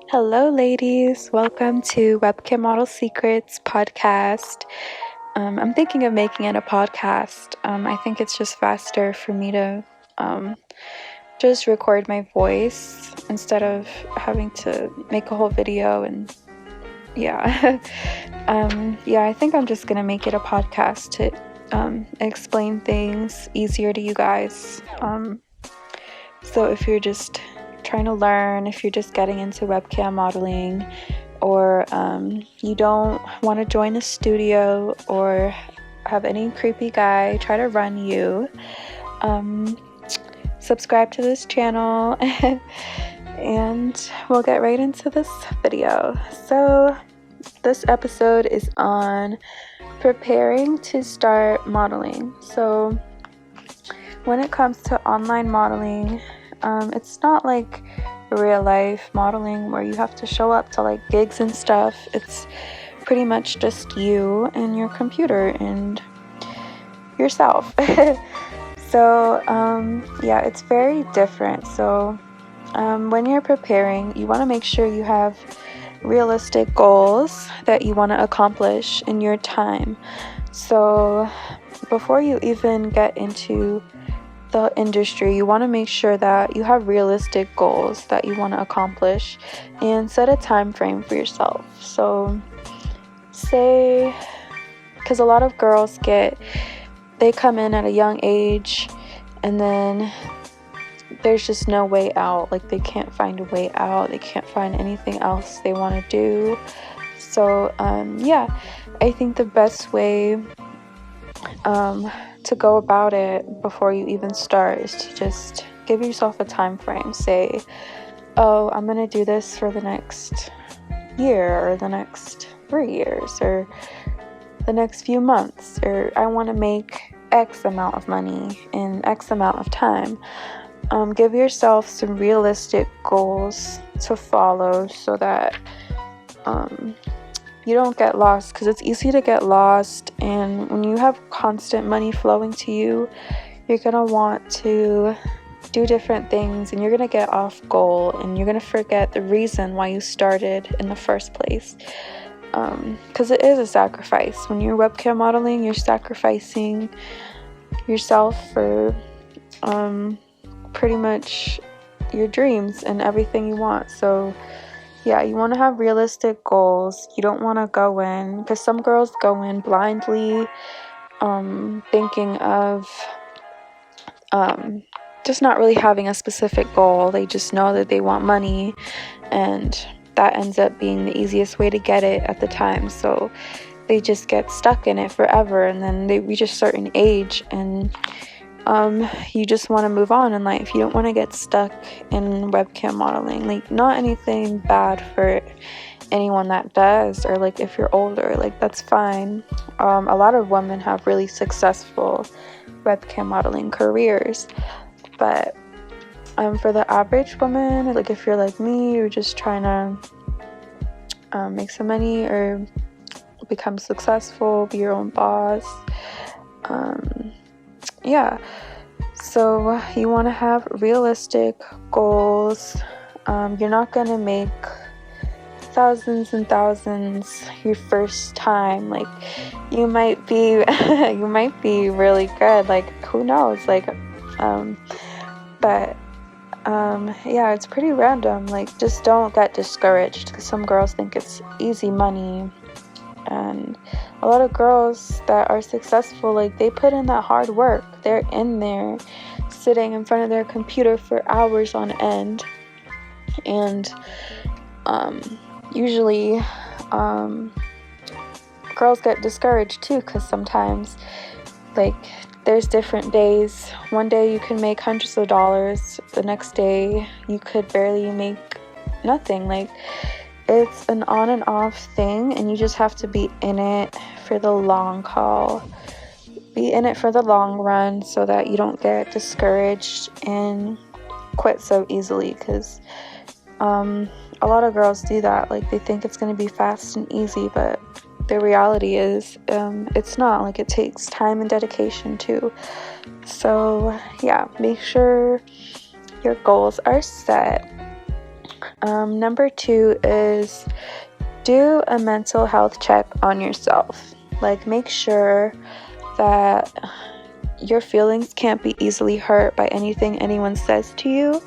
Hello, ladies. Welcome to Webcam Model Secrets podcast. I'm thinking of making it a podcast. I think it's just faster for me to just record my voice instead of having to make a whole video. And yeah, I think I'm just going to make it a podcast to explain things easier to you guys. So if you're just trying to learn, if you're just getting into webcam modeling, or you don't want to join a studio or have any creepy guy try to run you, subscribe to this channel and we'll get right into this video. So this episode is on preparing to start modeling. So when it comes to online modeling, it's not like real life modeling where you have to show up to like gigs and stuff. It's pretty much just you and your computer and yourself. So it's very different. So when you're preparing, you want to make sure you have realistic goals that you want to accomplish in your time. So before you even get into the industry, you want to make sure that you have realistic goals that you want to accomplish and set a time frame for yourself. So say, because a lot of girls they come in at a young age and then there's just no way out. Like they can't find a way out, they can't find anything else they want to do. So I think the best way to go about it before you even start is to just give yourself a time frame. Say, oh, I'm gonna do this for the next year or the next 3 years or the next few months, or I want to make X amount of money in X amount of time. Give yourself some realistic goals to follow so that you don't get lost, because it's easy to get lost. And when you have constant money flowing to you, you're going to want to do different things and you're going to get off goal and you're going to forget the reason why you started in the first place. Because it is a sacrifice. When you're webcam modeling, you're sacrificing yourself for pretty much your dreams and everything you want. So yeah, you want to have realistic goals. You don't want to go in, because some girls go in blindly, thinking of just not really having a specific goal. They just know that they want money, and that ends up being the easiest way to get it at the time. So they just get stuck in it forever, and then they reach a certain age and you just want to move on in life. You don't want to get stuck in webcam modeling. Like, not anything bad for anyone that does, or like if you're older, like that's fine. A lot of women have really successful webcam modeling careers, but for the average woman, like if you're like me, you're just trying to make some money or become successful, be your own boss. So you want to have realistic goals. You're not going to make thousands and thousands your first time. Like, you might be really good, like who knows, like it's pretty random. Like, just don't get discouraged, because some girls think it's easy money. And a lot of girls that are successful, like, they put in that hard work. They're in there sitting in front of their computer for hours on end. And usually girls get discouraged too, because sometimes, like, there's different days. One day you can make hundreds of dollars, the next day you could barely make nothing. Like, it's an on and off thing, and you just have to be in it for the long haul. Be in it for the long run so that you don't get discouraged and quit so easily, because a lot of girls do that. Like, they think it's going to be fast and easy, but the reality is it's not. Like, it takes time and dedication too. So yeah, make sure your goals are set. Number 2 is do a mental health check on yourself. Like, make sure that your feelings can't be easily hurt by anything anyone says to you.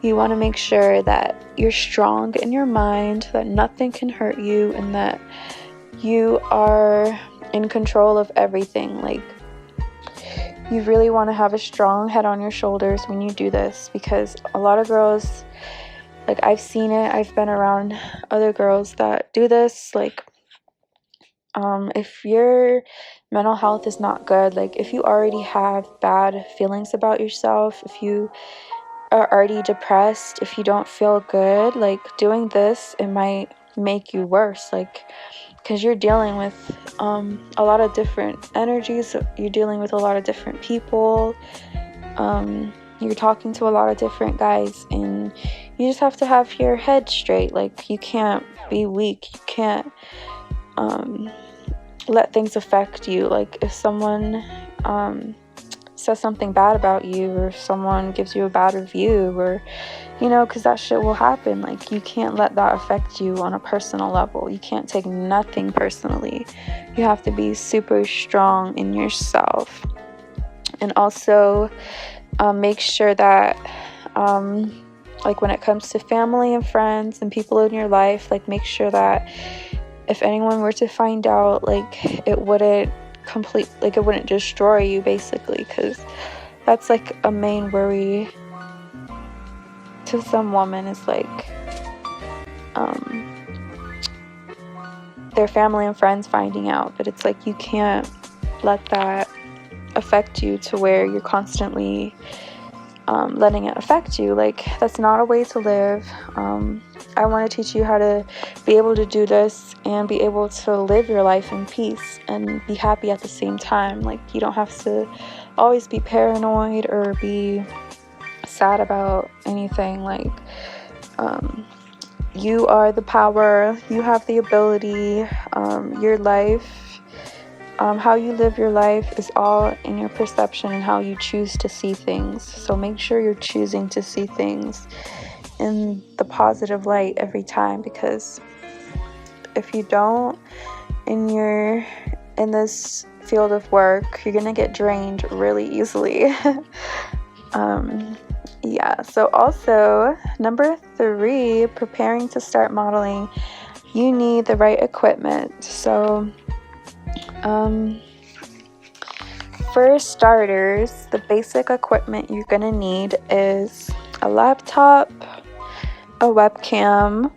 You want to make sure that you're strong in your mind, that nothing can hurt you, and that you are in control of everything. Like, you really want to have a strong head on your shoulders when you do this, because a lot of girls, like, I've seen it, I've been around other girls that do this. Like, if your mental health is not good, like if you already have bad feelings about yourself, if you are already depressed, if you don't feel good, like doing this, it might make you worse. Like, because you're dealing with a lot of different energies, you're dealing with a lot of different people, you're talking to a lot of different guys, and you just have to have your head straight. Like, you can't be weak, you can't let things affect you. Like, if someone says something bad about you, or someone gives you a bad review, or because that shit will happen. Like, you can't let that affect you on a personal level. You can't take nothing personally. You have to be super strong in yourself. And also make sure that like, when it comes to family and friends and people in your life, like, make sure that if anyone were to find out, like, it wouldn't it wouldn't destroy you, basically, because that's like a main worry to some women, is like their family and friends finding out. But it's like, you can't let that affect you to where you're constantly letting it affect you. Like, that's not a way to live. I want to teach you how to be able to do this and be able to live your life in peace and be happy at the same time. Like, you don't have to always be paranoid or be sad about anything. Like, you are the power, you have the ability. Your life, how you live your life is all in your perception and how you choose to see things. So make sure you're choosing to see things in the positive light every time, because if you don't, and you're in this field of work, you're gonna get drained really easily. Yeah, so also number 3, preparing to start modeling, you need the right equipment. So for starters, the basic equipment you're gonna need is a laptop, a webcam,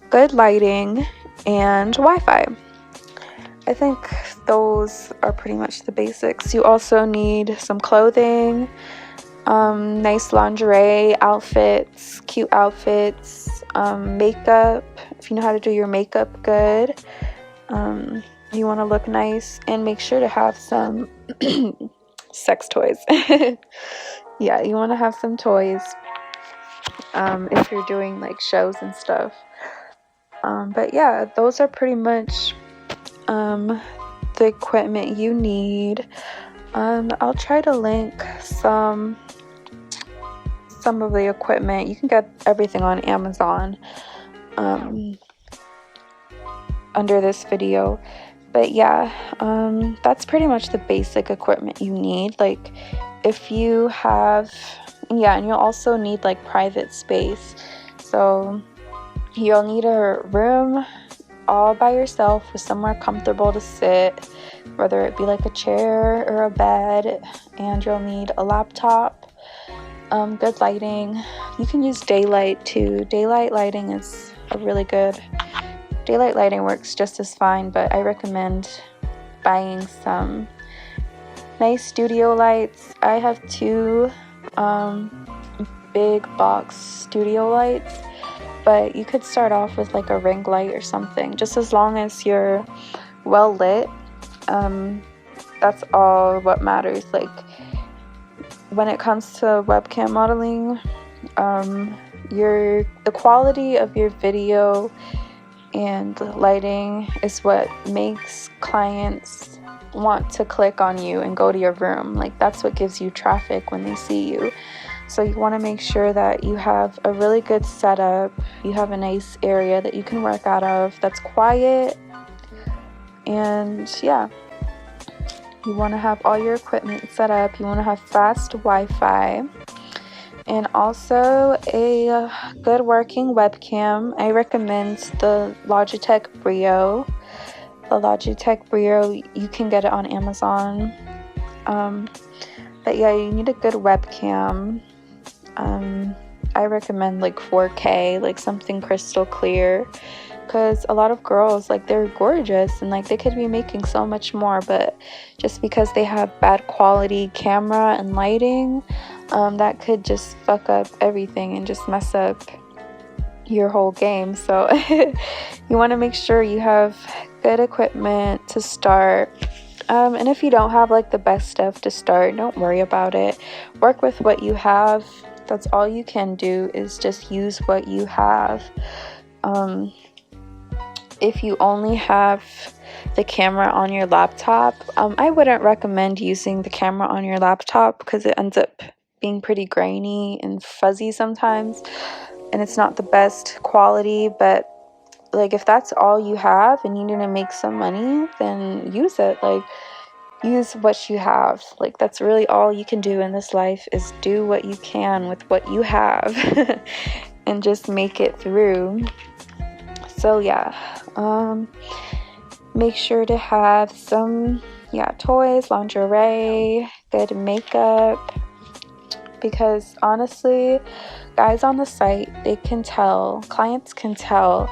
good lighting, and Wi-Fi. I think those are pretty much the basics. You also need some clothing, nice lingerie outfits, cute outfits, makeup, if you know how to do your makeup good. You want to look nice, and make sure to have some sex toys. Yeah, you want to have some toys if you're doing like shows and stuff. But yeah, those are pretty much the equipment you need. I'll try to link some of the equipment. You can get everything on Amazon under this video. But yeah, that's pretty much the basic equipment you need. Like, if you have, yeah, and you'll also need like private space. So you'll need a room all by yourself with somewhere comfortable to sit, whether it be like a chair or a bed, and you'll need a laptop, good lighting. You can use daylight too. Daylight lighting is a really good, daylight lighting works just as fine, but I recommend buying some nice studio lights. I have 2 big box studio lights, but you could start off with like a ring light or something, just as long as you're well lit. That's all what matters. Like, when it comes to webcam modeling, the quality of your video and lighting is what makes clients want to click on you and go to your room. Like, that's what gives you traffic when they see you. So you want to make sure that you have a really good setup, you have a nice area that you can work out of that's quiet, and yeah, you want to have all your equipment set up. You want to have fast Wi-Fi and also a good working webcam. I recommend the Logitech Brio. The Logitech Brio, you can get it on Amazon. But yeah, you need a good webcam. I recommend like 4K, like something crystal clear, because a lot of girls, like, they're gorgeous and like they could be making so much more, but just because they have bad quality camera and lighting, that could just fuck up everything and just mess up your whole game. So you want to make sure you have good equipment to start. And if you don't have like the best stuff to start, don't worry about it. Work with what you have. That's all you can do, is just use what you have. If you only have the camera on your laptop, I wouldn't recommend using the camera on your laptop because it ends up being pretty grainy and fuzzy sometimes, and it's not the best quality. But like, if that's all you have and you need to make some money, then use it. Like, use what you have. Like, that's really all you can do in this life, is do what you can with what you have and just make it through. So yeah, make sure to have some toys, lingerie, good makeup, because honestly, guys on the site, they can tell, clients can tell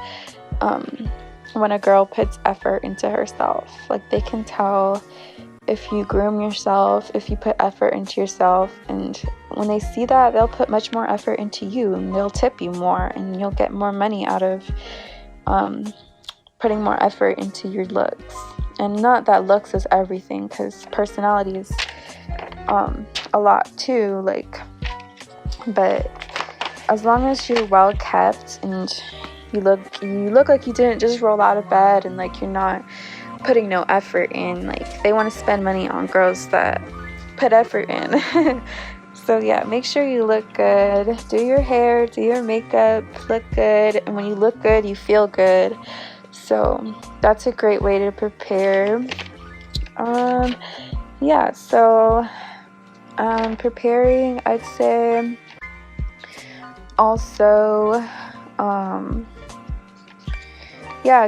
when a girl puts effort into herself. Like, they can tell if you groom yourself, if you put effort into yourself, and when they see that, they'll put much more effort into you and they'll tip you more, and you'll get more money out of putting more effort into your looks. And not that looks is everything, because personality is a lot too, like, but as long as you're well kept and you look like you didn't just roll out of bed, and like you're not putting no effort in, like, they want to spend money on girls that put effort in. So yeah, make sure you look good, do your hair, do your makeup, look good, and when you look good, you feel good. So that's a great way to prepare. Preparing, I'd say also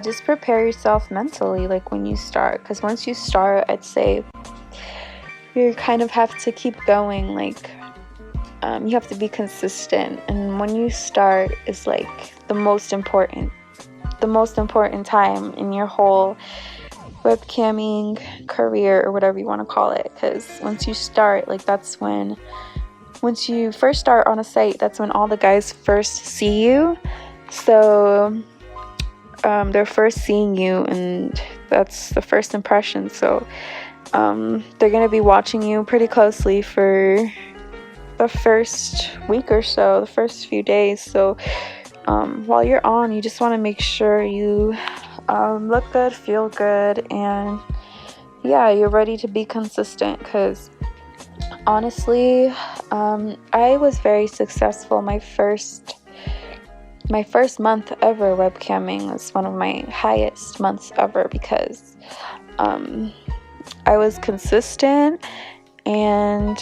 just prepare yourself mentally, like, when you start, because once you start, I'd say you kind of have to keep going. Like, you have to be consistent, and when you start is like the most important time in your whole webcamming career, or whatever you want to call it, because once you start, like, once you first start on a site, that's when all the guys first see you. So they're first seeing you, and that's the first impression. So they're going to be watching you pretty closely for the first week or so, the first few days. So while you're on, you just want to make sure you look good, feel good, and you're ready to be consistent, because honestly, I was very successful. My first month ever webcamming was one of my highest months ever, because I was consistent and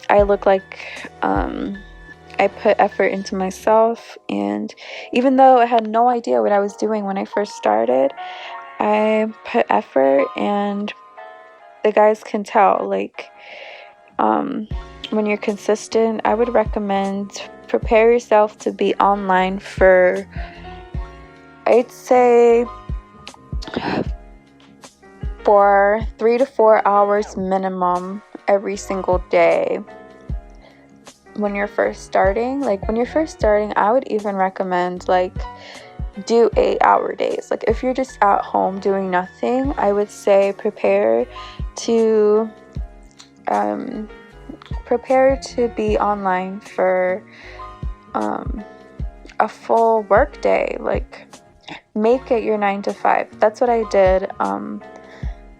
I looked like I put effort into myself. And even though I had no idea what I was doing when I first started, I put effort, and the guys can tell. Like, when you're consistent, I would recommend prepare yourself to be online for, I'd say, for 3 to 4 hours minimum every single day. When you're first starting, I would even recommend, like, do 8-hour days. Like, if you're just at home doing nothing, I would say prepare to be online for a full work day. Like, make it your 9 to 5. That's what I did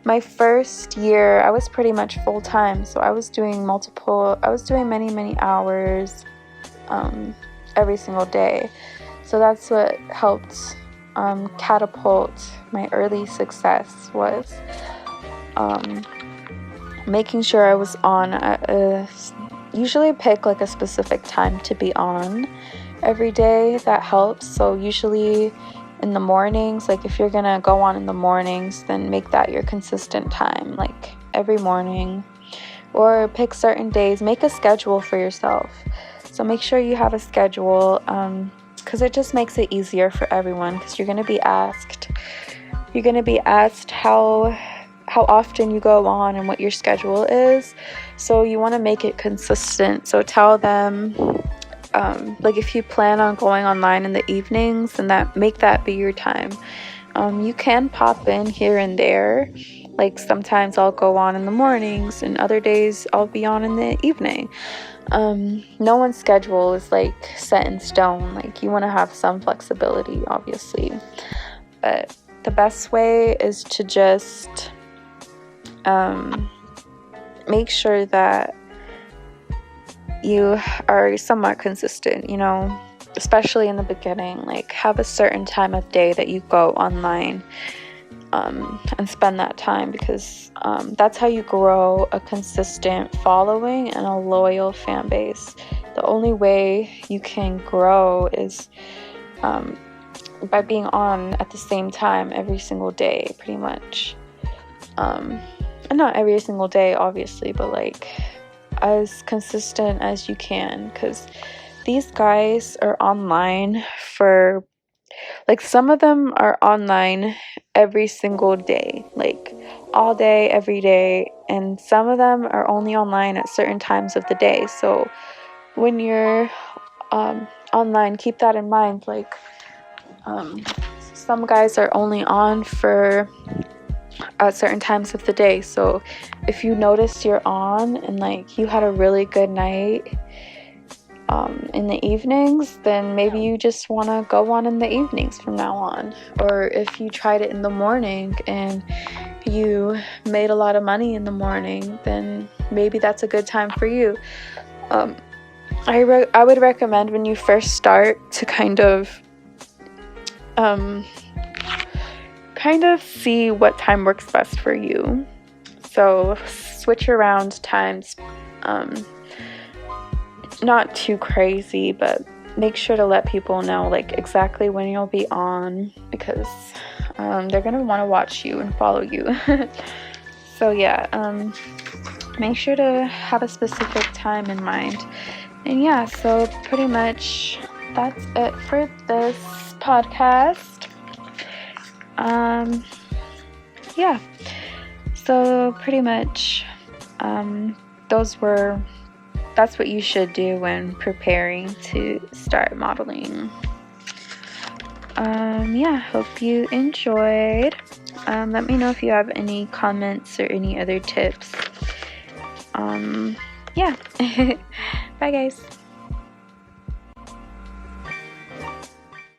my first year I was pretty much full-time, so I was doing many hours every single day. So that's what helped catapult my early success, was making sure I was on usually pick like a specific time to be on every day. That helps. So usually in the mornings, like if you're gonna go on in the mornings, then make that your consistent time, like every morning, or pick certain days. Make a schedule for yourself. So make sure you have a schedule, because it just makes it easier for everyone, because you're gonna be asked how often you go on and what your schedule is. So you want to make it consistent. So tell them, like if you plan on going online in the evenings, then make that be your time. You can pop in here and there. Like sometimes I'll go on in the mornings and other days I'll be on in the evening. No one's schedule is like set in stone. Like you want to have some flexibility, obviously. But the best way is to just make sure that you are somewhat consistent, especially in the beginning. Like have a certain time of day that you go online and spend that time, because that's how you grow a consistent following and a loyal fan base. The only way you can grow is by being on at the same time every single day, pretty much. And not every single day, obviously, but like as consistent as you can, because these guys are online for, like, some of them are online every single day, like all day, every day, and some of them are only online at certain times of the day. So when you're online, keep that in mind. Like some guys are only on for at certain times of the day. So if you notice you're on and like you had a really good night in the evenings, then maybe you just want to go on in the evenings from now on. Or if you tried it in the morning and you made a lot of money in the morning, then maybe that's a good time for you. I would recommend when you first start to kind of see what time works best for you. So switch around times, not too crazy, but make sure to let people know like exactly when you'll be on, because they're gonna want to watch you and follow you. So yeah, make sure to have a specific time in mind. And yeah, so pretty much that's it for this podcast. Yeah, so pretty much that's what you should do when preparing to start modeling. Yeah, hope you enjoyed. Let me know if you have any comments or any other tips. Yeah. Bye guys.